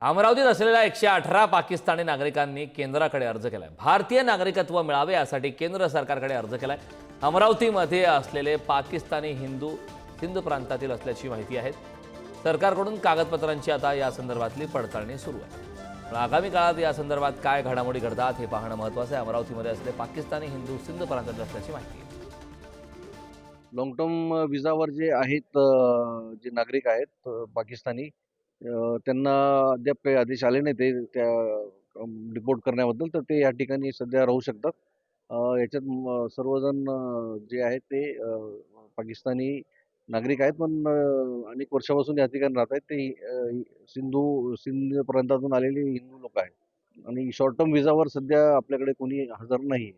अमरावतीत असलेल्या 118 पाकिस्तानी नागरिकांनी केंद्राकडे अर्ज केलाय। भारतीय नागरिकत्व मिळावे यासाठी केंद्र सरकारकडे अर्ज केलाय। अमरावतीमध्ये असलेले पाकिस्तानी हिंदू सिंध प्रांतातील असल्याची माहिती आहे। सरकारकडून कागदपत्रांची आता या संदर्भातली पडताळणी सुरू आहे। पण आगामी काळात या संदर्भात काय घडामोडी घडतात हे पाहणं महत्त्वाचं आहे। अमरावतीमध्ये असलेले पाकिस्तानी हिंदू सिंध प्रांतातील असल्याची माहिती आहे। लॉंग टर्म विजावर जे आहेत जे नागरिक आहेत पाकिस्तानी त्यांना अद्याप काही आदेश आले नाही ते त्या रिपोर्ट करण्याबद्दल, तर ते या ठिकाणी सध्या राहू शकतात। याच्यात सर्वजण जे आहेत ते पाकिस्तानी नागरिक आहेत, पण अनेक वर्षापासून या ठिकाणी राहत आहेत। ते सिंध प्रांतातून आलेले हिंदू लोक आहेत आणि शॉर्ट टर्म विजावर सध्या आपल्याकडे कोणी हजर नाही।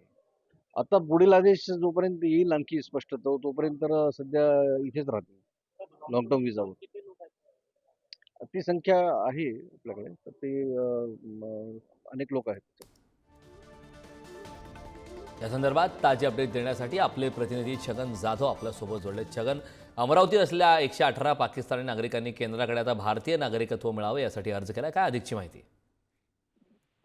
आता पुढील आदेश जोपर्यंत येईल आणखी स्पष्ट तोपर्यंत तर सध्या इथेच राहतील लॉंग टर्म विजावर। ती संख्या आहे आपल्याकडे, तर ते अनेक लोक आहेत। या संदर्भात ताजी अपडेट देण्यासाठी आपले प्रतिनिधी छगन जाधव आपल्यासोबत जोडले। छगन, अमरावतीत असलेल्या 118 पाकिस्तानी नागरिकांनी केंद्राकडे आता भारतीय नागरिकत्व मिळावे यासाठी अर्ज केला। काय अधिकची माहिती?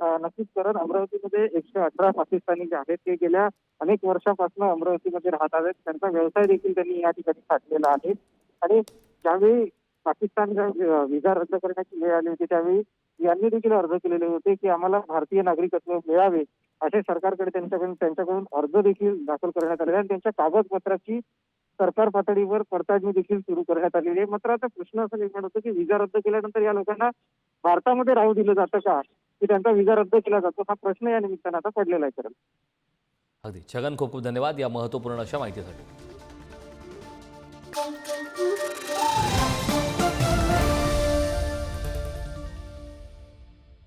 नक्कीच कारण अमरावतीमध्ये 118 पाकिस्तानी जे आहेत ते गेल्या अनेक वर्षापासून अमरावतीमध्ये राहत आहेत। त्यांचा व्यवसाय देखील त्यांनी या ठिकाणी साधलेला आहे आणि ज्यावेळी पाकिस्तानचा व्हिसा रद्द करण्याची वेळ आली होती त्यावेळी यांनी देखील अर्ज केलेले होते की आम्हाला भारतीय नागरिकत्व मिळावे असे सरकारकडे त्यांच्याकडून अर्ज देखील दाखल करण्यात आले आणि त्यांच्या कागदपत्राची सरकार पातळीवर पडताळणी देखील सुरू करण्यात आलेली आहे। मात्र आता प्रश्न असा निर्माण होतो की व्हिसा रद्द केल्यानंतर या लोकांना भारतामध्ये राहू दिलं जातं का, की त्यांचा व्हिसा रद्द केला जातो, हा प्रश्न या निमित्तानं आता पडलेला आहे। अगदी छगन, खूप खूप धन्यवाद या महत्त्वपूर्ण अशा माहितीसाठी।